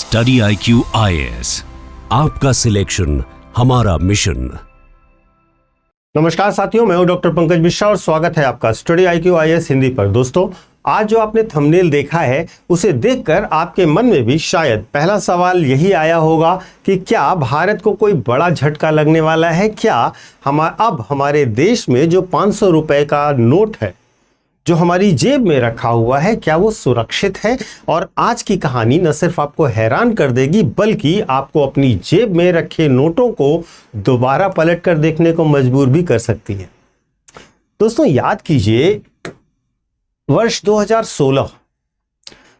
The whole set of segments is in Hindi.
स्टडी IQ IAS, आपका सिलेक्शन हमारा मिशन। नमस्कार साथियों, मैं हूं डॉक्टर पंकज मिश्रा और स्वागत है आपका स्टडी IQ IAS हिंदी पर। दोस्तों, आज जो आपने थंबनेल देखा है उसे देखकर आपके मन में भी शायद पहला सवाल यही आया होगा कि क्या भारत को कोई बड़ा झटका लगने वाला है। क्या अब हमारे देश में जो 500 रुपए का नोट है जो हमारी जेब में रखा हुआ है, क्या वो सुरक्षित है। और आज की कहानी न सिर्फ आपको हैरान कर देगी बल्कि आपको अपनी जेब में रखे नोटों को दोबारा पलट कर देखने को मजबूर भी कर सकती है। दोस्तों, याद कीजिए वर्ष 2016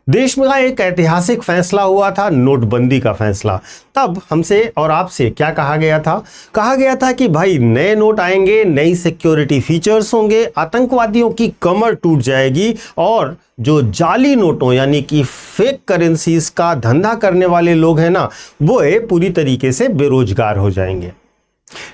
देश में एक ऐतिहासिक फैसला हुआ था, नोटबंदी का फैसला। तब हमसे और आपसे क्या कहा गया था? कहा गया था कि भाई नए नोट आएंगे, नई सिक्योरिटी फीचर्स होंगे, आतंकवादियों की कमर टूट जाएगी और जो जाली नोटों यानी कि फेक करेंसीज का धंधा करने वाले लोग हैं ना, वो पूरी तरीके से बेरोजगार हो जाएंगे।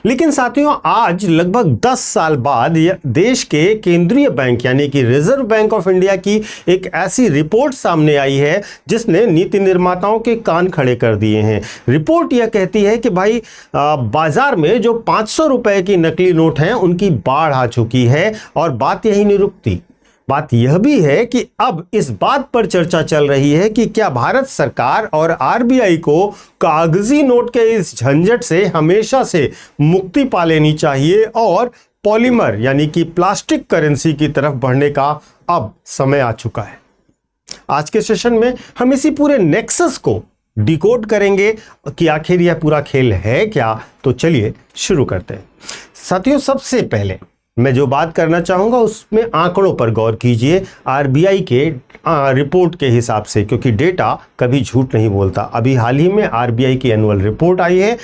लेकिन साथियों, आज लगभग 10 साल बाद देश के केंद्रीय बैंक यानी कि रिजर्व बैंक ऑफ इंडिया की एक ऐसी रिपोर्ट सामने आई है जिसने नीति निर्माताओं के कान खड़े कर दिए हैं। रिपोर्ट यह कहती है कि भाई बाजार में जो 500 रुपए की नकली नोट हैं उनकी बाढ़ आ चुकी है। और बात यही नहीं रुकती, बात यह भी है कि अब इस बात पर चर्चा चल रही है कि क्या भारत सरकार और RBI को कागजी नोट के इस झंझट से हमेशा से मुक्ति पा लेनी चाहिए और पॉलीमर यानी कि प्लास्टिक करेंसी की तरफ बढ़ने का अब समय आ चुका है। आज के सेशन में हम इसी पूरे नेक्सस को डिकोड करेंगे कि आखिर यह पूरा खेल है क्या। तो चलिए शुरू करते हैं। साथियों, सबसे पहले मैं जो बात करना चाहूंगा उसमें आंकड़ों पर गौर कीजिए। RBI के रिपोर्ट के हिसाब से, क्योंकि डेटा कभी झूठ नहीं बोलता। अभी हाल ही में RBI की एनुअल रिपोर्ट आई है।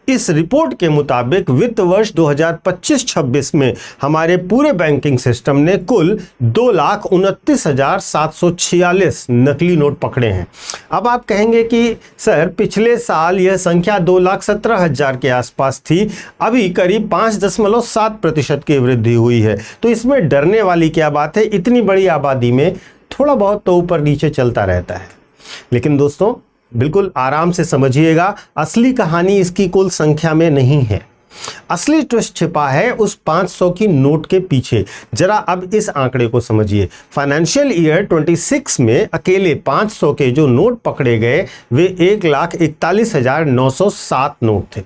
इस रिपोर्ट के मुताबिक वित्त वर्ष 2025-26 में हमारे पूरे बैंकिंग सिस्टम ने कुल 2,29,746 नकली नोट पकड़े हैं। अब आप कहेंगे कि सर पिछले साल यह संख्या 2,17,000 के आसपास थी, अभी करीब 5.7% की वृद्धि हुई है। तो इसमें डरने वाली क्या बात है? इतनी बड़ी आबादी में थोड़ा बहुत तो ऊपर नीचे चलता रहता है। लेकिन दोस्तों, बिल्कुल आराम से समझिएगा, असली कहानी इसकी कुल संख्या में नहीं है। असली ट्विस्ट छिपा है उस 500 की नोट के पीछे। जरा अब इस आंकड़े को समझिए। फाइनेंशियल ईयर 26 में अकेले 500 के जो नोट पकड़े गए वे 1,41,907 नोट थे।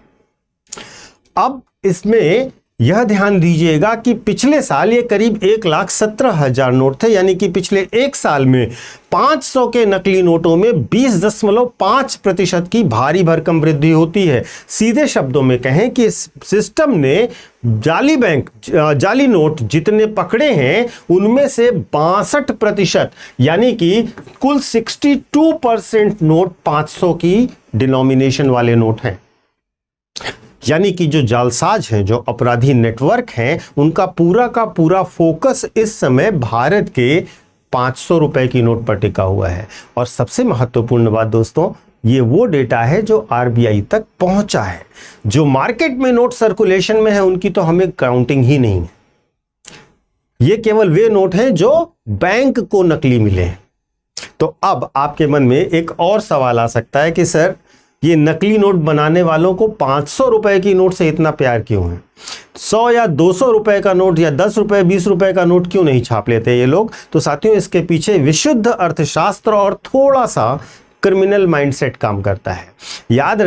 अब इसमें यह ध्यान दीजिएगा कि पिछले साल ये करीब 1,17,000 नोट थे, यानी कि पिछले एक साल में 500 के नकली नोटों में 20.5% की भारी भरकम वृद्धि होती है। सीधे शब्दों में कहें कि सिस्टम ने जाली नोट जितने पकड़े हैं उनमें से 62% यानी कि कुल 62% नोट 500 की डिनोमिनेशन वाले नोट हैं। यानी कि जो जालसाज हैं, जो अपराधी नेटवर्क हैं, उनका पूरा का पूरा फोकस इस समय भारत के 500 रुपए की नोट पर टिका हुआ है। और सबसे महत्वपूर्ण बात दोस्तों, ये वो डेटा है जो RBI तक पहुंचा है। जो मार्केट में नोट सर्कुलेशन में है उनकी तो हमें काउंटिंग ही नहीं है। ये केवल वे नोट हैं जो बैंक को नकली मिले हैं। तो अब आपके मन में एक और सवाल आ सकता है कि सर ये नकली नोट बनाने वालों को 500 रुपए की नोट से इतना प्यार क्यों है? 100 या 200 रुपए का नोट या 10 रुपए 20 रुपए का नोट क्यों नहीं छाप लेते ये लोग? तो साथियों, इसके पीछे विशुद्ध अर्थशास्त्र और थोड़ा सा क्रिमिनल माइंडसेट काम करता है। याद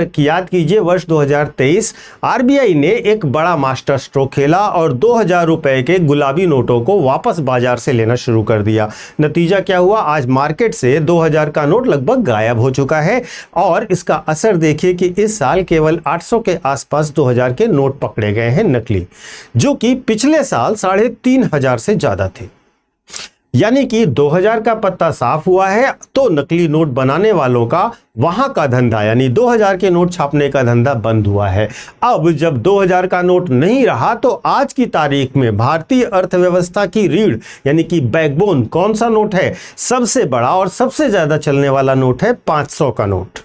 कीजिए वर्ष 2023 RBI ने एक बड़ा मास्टर स्ट्रोक खेला और 2,000 रुपए के गुलाबी नोटों को वापस बाजार से लेना शुरू कर दिया। नतीजा क्या हुआ? आज मार्केट से 2,000 का नोट लगभग गायब हो चुका है और इसका असर देखिए कि इस साल केवल 800 के आसपास 2,000 के नोट पकड़े गए हैं नकली, जो कि पिछले साल 3,500 से ज्यादा थे। यानी कि 2000 का पत्ता साफ हुआ है तो नकली नोट बनाने वालों का वहां का धंधा यानी 2000 के नोट छापने का धंधा बंद हुआ है। अब जब 2000 का नोट नहीं रहा तो आज की तारीख में भारतीय अर्थव्यवस्था की रीढ़ यानी कि बैकबोन कौन सा नोट है? सबसे बड़ा और सबसे ज्यादा चलने वाला नोट है 500 का नोट।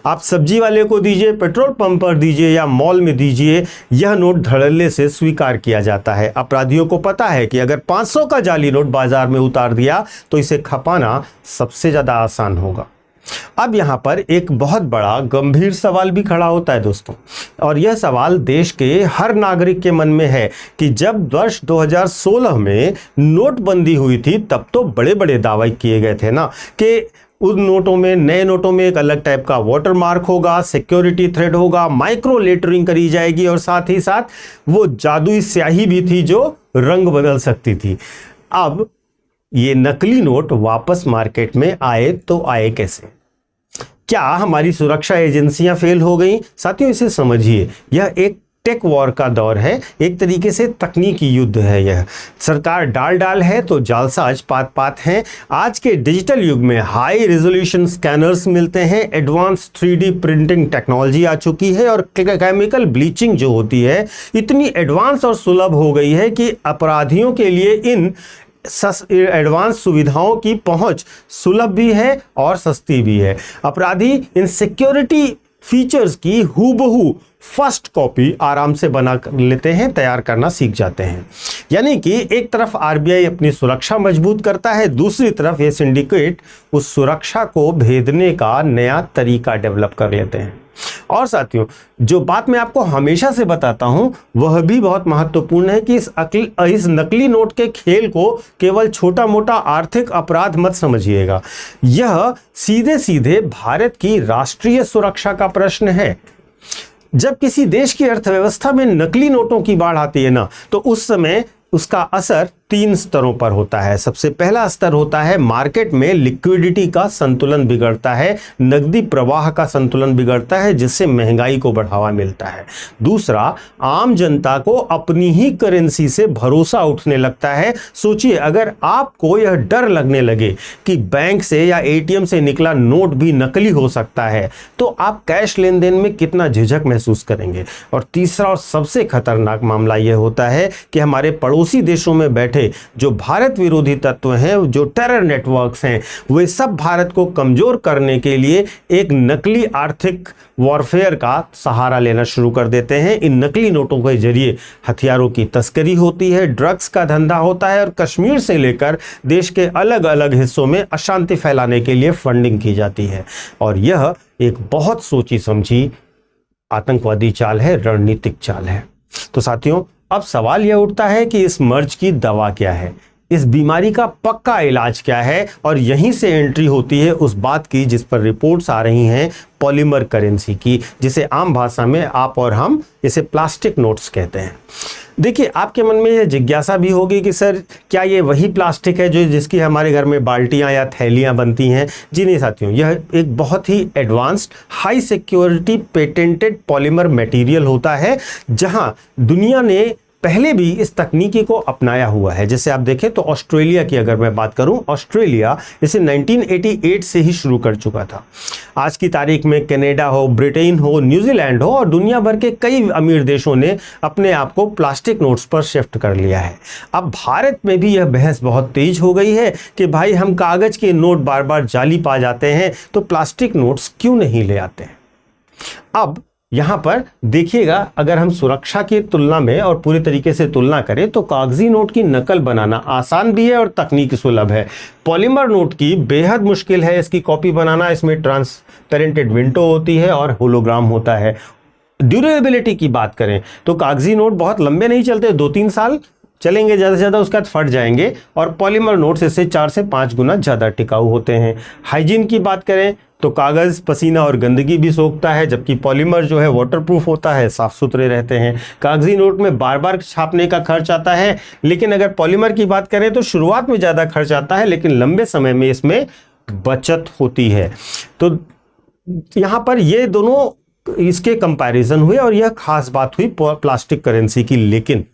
आप सब्जी वाले को दीजिए, पेट्रोल पंप पर दीजिए या मॉल में दीजिए, यह नोट धड़ल्ले से स्वीकार किया जाता है। अपराधियों को पता है कि अगर 500 का जाली नोट बाजार में उतार दिया तो इसे खपाना सबसे ज्यादा आसान होगा। अब यहाँ पर एक बहुत बड़ा गंभीर सवाल भी खड़ा होता है दोस्तों, और यह सवाल देश के हर नागरिक के मन में है कि जब वर्ष 2016 में नोटबंदी हुई थी तब तो बड़े बड़े दावे किए गए थे ना कि उन नोटों में, नए नोटों में एक अलग टाइप का वाटरमार्क होगा, सिक्योरिटी थ्रेड होगा, माइक्रो लेटरिंग करी जाएगी और साथ ही साथ वो जादुई स्याही भी थी जो रंग बदल सकती थी। अब ये नकली नोट वापस मार्केट में आए तो आए कैसे? क्या हमारी सुरक्षा एजेंसियां फेल हो गई? साथियों, इसे समझिए, यह एक टेक वॉर का दौर है, एक तरीके से तकनीकी युद्ध है। यह सरकार डाल है तो जालसाज पात हैं। आज के डिजिटल युग में हाई रेजोल्यूशन स्कैनर्स मिलते हैं, एडवांस 3D प्रिंटिंग टेक्नोलॉजी आ चुकी है और केमिकल ब्लीचिंग जो होती है इतनी एडवांस और सुलभ हो गई है कि अपराधियों के लिए इन एडवांस सुविधाओं की पहुंच सुलभ भी है और सस्ती भी है। अपराधी इन सिक्योरिटी फीचर्स की हूबहू फर्स्ट कॉपी आराम से बना लेते हैं, तैयार करना सीख जाते हैं। यानी कि एक तरफ आरबीआई अपनी सुरक्षा मजबूत करता है, दूसरी तरफ ये सिंडिकेट उस सुरक्षा को भेदने का नया तरीका डेवलप कर लेते हैं। और साथियों, जो बात मैं आपको हमेशा से बताता हूं वह भी बहुत महत्वपूर्ण है कि इस नकली नोट के खेल को केवल छोटा मोटा आर्थिक अपराध मत समझिएगा। यह सीधे सीधे भारत की राष्ट्रीय सुरक्षा का प्रश्न है। जब किसी देश की अर्थव्यवस्था में नकली नोटों की बाढ़ आती है ना, तो उस समय उसका असर 3 स्तरों पर होता है। सबसे पहला स्तर होता है मार्केट में लिक्विडिटी का संतुलन बिगड़ता है, नकदी प्रवाह का संतुलन बिगड़ता है, जिससे महंगाई को बढ़ावा मिलता है। दूसरा, आम जनता को अपनी ही करेंसी से भरोसा उठने लगता है। सोचिए, अगर आपको यह डर लगने लगे कि बैंक से या एटीएम से निकला नोट भी नकली हो सकता है, तो आप कैश लेन देन में कितना झिझक महसूस करेंगे। और तीसरा और सबसे खतरनाक मामला यह होता है कि हमारे पड़ोसी देशों में बैठे जो भारत विरोधी तत्व हैं, जो टेरर नेटवर्क्स हैं, वे सब भारत को कमजोर करने के लिए एक नकली आर्थिक वॉरफेयर का सहारा लेना शुरू कर देते हैं। इन नकली नोटों के जरिए हथियारों की तस्करी होती है, ड्रग्स का धंधा होता है और कश्मीर से लेकर देश के अलग अलग हिस्सों में अशांति फैलाने के लिए फंडिंग की जाती है। और यह एक बहुत सोची समझी आतंकवादी चाल है, रणनीतिक चाल है। तो साथियों, अब सवाल यह उठता है कि इस मर्ज की दवा क्या है, इस बीमारी का पक्का इलाज क्या है। और यहीं से एंट्री होती है उस बात की जिस पर रिपोर्ट्स आ रही हैं, पॉलीमर करेंसी की, जिसे आम भाषा में आप और हम इसे प्लास्टिक नोट्स कहते हैं। देखिए, आपके मन में यह जिज्ञासा भी होगी कि सर, क्या ये वही प्लास्टिक है जो जिसकी हमारे घर में बाल्टियां या थैलियां बनती हैं? जी नहीं साथियों, यह एक बहुत ही advanced high security patented polymer material होता है, जहां दुनिया ने पहले भी इस तकनीकी को अपनाया हुआ है। जैसे आप देखें तो ऑस्ट्रेलिया की अगर मैं बात करूं, ऑस्ट्रेलिया इसे 1988 से ही शुरू कर चुका था। आज की तारीख में कनाडा हो, ब्रिटेन हो, न्यूजीलैंड हो और दुनिया भर के कई अमीर देशों ने अपने आप को प्लास्टिक नोट्स पर शिफ्ट कर लिया है। अब भारत में भी यह बहस बहुत तेज हो गई है कि भाई, हम कागज के नोट बार बार जाली पा जाते हैं तो प्लास्टिक नोट्स क्यों नहीं ले आते हैं। अब यहां पर देखिएगा, अगर हम सुरक्षा की तुलना में और पूरी तरीके से तुलना करें तो कागजी नोट की नकल बनाना आसान भी है और तकनीकी सुलभ है। पॉलीमर नोट की बेहद मुश्किल है इसकी कॉपी बनाना। इसमें ट्रांसपेरेंटेड विंडो होती है और होलोग्राम होता है। ड्यूरेबिलिटी की बात करें तो कागजी नोट बहुत लंबे नहीं चलते, 2-3 साल चलेंगे ज़्यादा से ज़्यादा, उसके बाद फट जाएंगे। और पॉलीमर नोट्स इससे 4 से 5 गुना ज़्यादा टिकाऊ होते हैं। हाइजीन की बात करें तो कागज़ पसीना और गंदगी भी सोखता है, जबकि पॉलीमर जो है वाटरप्रूफ होता है, साफ सुथरे रहते हैं। कागजी नोट में बार बार छापने का खर्च आता है, लेकिन अगर पॉलीमर की बात करें तो शुरुआत में ज़्यादा खर्च आता है, लेकिन लंबे समय में इसमें बचत होती है। तो यहाँ पर ये दोनों इसके कंपैरिजन हुए और यह खास बात हुई प्लास्टिक करेंसी की। लेकिन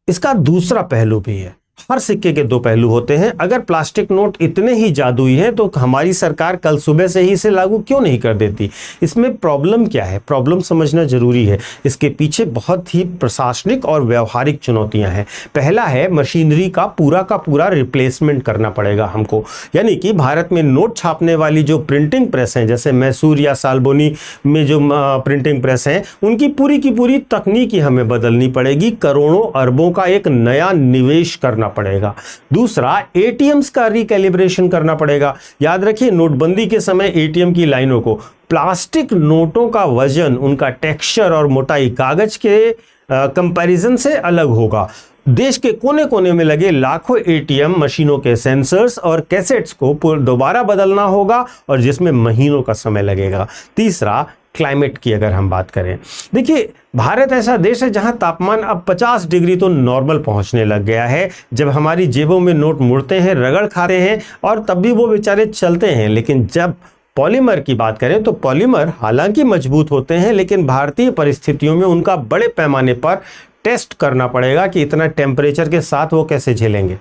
इसका दूसरा पहलू भी है। हर सिक्के के 2 पहलू होते हैं। अगर प्लास्टिक नोट इतने ही जादुई हैं तो हमारी सरकार कल सुबह से ही इसे लागू क्यों नहीं कर देती? इसमें प्रॉब्लम क्या है? प्रॉब्लम समझना जरूरी है। इसके पीछे बहुत ही प्रशासनिक और व्यवहारिक चुनौतियां हैं। पहला है, मशीनरी का पूरा रिप्लेसमेंट करना पड़ेगा हमको। यानी कि भारत में नोट छापने वाली जो प्रिंटिंग प्रेस हैं, जैसे मैसूर या सालबोनी में जो प्रिंटिंग प्रेस हैं, उनकी पूरी की पूरी तकनीक ही हमें बदलनी पड़ेगी। करोड़ों अरबों का एक नया निवेश करना करना पड़ेगा। दूसरा, एटीएम्स का रिकैलिब्रेशन करना पड़ेगा। याद रखिए, नोटबंदी के समय एटीएम की लाइनों को प्लास्टिक नोटों का वजन, उनका टेक्सचर और मोटाई कागज के कंपैरिजन से अलग होगा। देश के कोने कोने में लगे लाखों एटीएम मशीनों के सेंसर्स और कैसेट्स को दोबारा बदलना होगा और जिसमें महीनों का समय लगेगा। तीसरा, क्लाइमेट की अगर हम बात करें, देखिए भारत ऐसा देश है जहां तापमान अब 50 डिग्री तो नॉर्मल पहुंचने लग गया है। जब हमारी जेबों में नोट मुड़ते हैं, रगड़ खाते हैं और तब भी वो बेचारे चलते हैं। लेकिन जब पॉलीमर की बात करें तो पॉलीमर हालांकि मजबूत होते हैं, लेकिन भारतीय परिस्थितियों में उनका बड़े पैमाने पर टेस्ट करना पड़ेगा कि इतना टेम्परेचर के साथ वो कैसे झेलेंगे,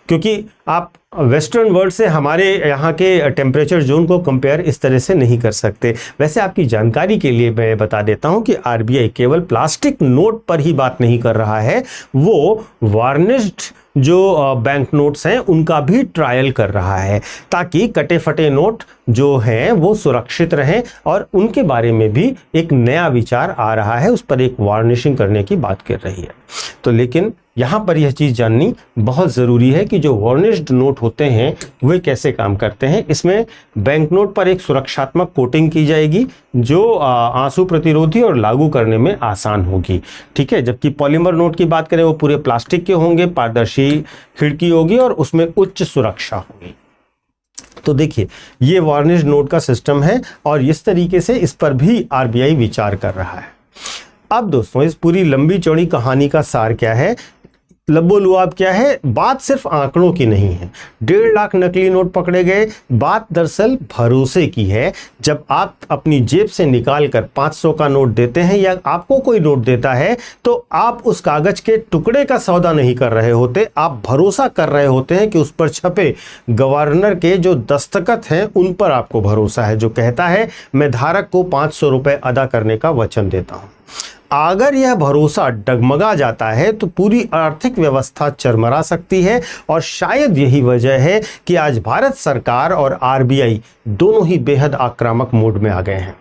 क्योंकि आप वेस्टर्न वर्ल्ड से हमारे यहाँ के टेम्परेचर जोन को कंपेयर इस तरह से नहीं कर सकते। वैसे आपकी जानकारी के लिए मैं बता देता हूँ कि आरबीआई केवल प्लास्टिक नोट पर ही बात नहीं कर रहा है, वो वार्निश्ड जो बैंक नोट्स हैं उनका भी ट्रायल कर रहा है, ताकि कटे फटे नोट जो हैं वो सुरक्षित रहें। और उनके बारे में भी एक नया विचार आ रहा है, उस पर एक वार्निशिंग करने की बात कर रही है। तो लेकिन यहाँ पर यह चीज़ जाननी बहुत ज़रूरी है कि जो वार्निश्ड नोट होते हैं वे कैसे काम करते हैं। इसमें बैंक नोट पर एक सुरक्षात्मक कोटिंग की जाएगी जो आंसू प्रतिरोधी और लागू करने में आसान होगी, ठीक है। जबकि पॉलीमर नोट की बात करें वो पूरे प्लास्टिक के होंगे, पारदर्शी खिड़की होगी और उसमें उच्च सुरक्षा होगी। तो देखिए, ये वार्निश्ड नोट का सिस्टम है और इस तरीके से इस पर भी आरबीआई विचार कर रहा है। अब दोस्तों, इस पूरी लंबी चौड़ी कहानी का सार क्या है, लबोलुआब क्या है? बात सिर्फ आंकड़ों की नहीं है। 1.5 लाख नकली नोट पकड़े गए। बात दरअसल भरोसे की है। जब आप अपनी जेब से निकाल कर 500 का नोट देते हैं या आपको कोई नोट देता है तो आप उस कागज के टुकड़े का सौदा नहीं कर रहे होते, आप भरोसा कर रहे होते हैं कि उस पर छपे गवर्नर के जो दस्तखत हैं उन पर आपको भरोसा है, जो कहता है मैं धारक को 500 रुपये अदा करने का वचन देता हूं। अगर यह भरोसा डगमगा जाता है तो पूरी आर्थिक व्यवस्था चरमरा सकती है और शायद यही वजह है कि आज भारत सरकार और आरबीआई दोनों ही बेहद आक्रामक मोड में आ गए हैं।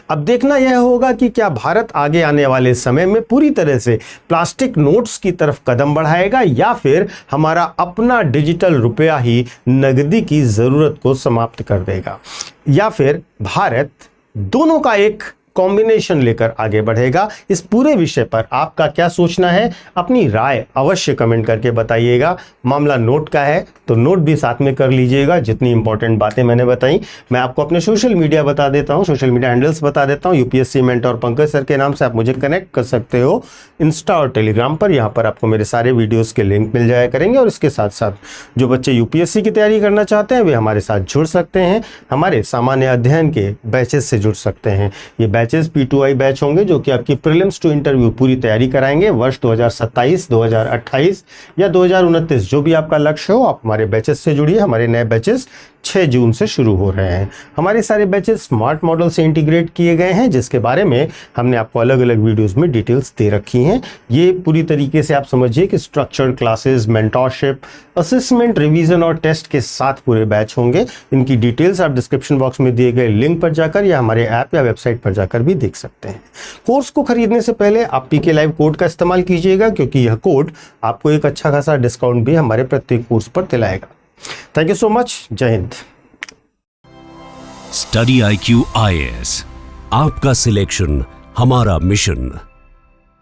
अब देखना यह होगा कि क्या भारत आगे आने वाले समय में पूरी तरह से प्लास्टिक नोट्स की तरफ कदम बढ़ाएगा या फिर हमारा अपना डिजिटल रुपया ही नगदी की ज़रूरत को समाप्त कर देगा, या फिर भारत दोनों का एक कॉम्बिनेशन लेकर आगे बढ़ेगा। इस पूरे विषय पर आपका क्या सोचना है, अपनी राय अवश्य कमेंट करके बताइएगा। मामला नोट का है तो नोट भी साथ में कर लीजिएगा। जितनी इंपॉर्टेंट बातें मैंने बताई, मैं आपको अपने सोशल मीडिया बता देता हूं, सोशल मीडिया हैंडल्स बता देता हूं। यूपीएससी मेंटर पंकज सर के नाम से आप मुझे कनेक्ट कर सकते हो इंस्टा और टेलीग्राम पर। यहाँ पर आपको मेरे सारे वीडियोज़ के लिंक मिल जाया करेंगे। और इसके साथ साथ जो बच्चे यूपीएससी की तैयारी करना चाहते हैं वे हमारे साथ जुड़ सकते हैं, हमारे सामान्य अध्ययन के बैचेस से जुड़ सकते हैं। ये बैचेस P2I बैच होंगे जो कि आपकी प्रीलिम्स टू इंटरव्यू पूरी तैयारी कराएंगे। वर्ष 2027, 2028 या 2029 जो भी आपका लक्ष्य हो, आप हमारे बैचेस से जुड़िए। हमारे नए बैचेस 6 जून से शुरू हो रहे हैं। हमारे सारे बैचेस स्मार्ट मॉडल से इंटीग्रेट किए गए हैं, जिसके बारे में हमने आपको अलग अलग वीडियोस में डिटेल्स दे रखी हैं। ये पूरी तरीके से आप समझिए कि structured classes, mentorship, assessment, revision और टेस्ट के साथ पूरे बैच होंगे। इनकी डिटेल्स आप डिस्क्रिप्शन बॉक्स में दिए गए लिंक पर जाकर या हमारे ऐप या वेबसाइट पर जाकर भी देख सकते हैं। कोर्स को खरीदने से पहले आप PK लाइव कोड का इस्तेमाल कीजिएगा, क्योंकि यह कोड आपको एक अच्छा खासा डिस्काउंट भी हमारे प्रत्येक कोर्स पर दिलाएगा। Thank you so much. जय हिंद। स्टडी IQ IAS, आपका सिलेक्शन हमारा मिशन।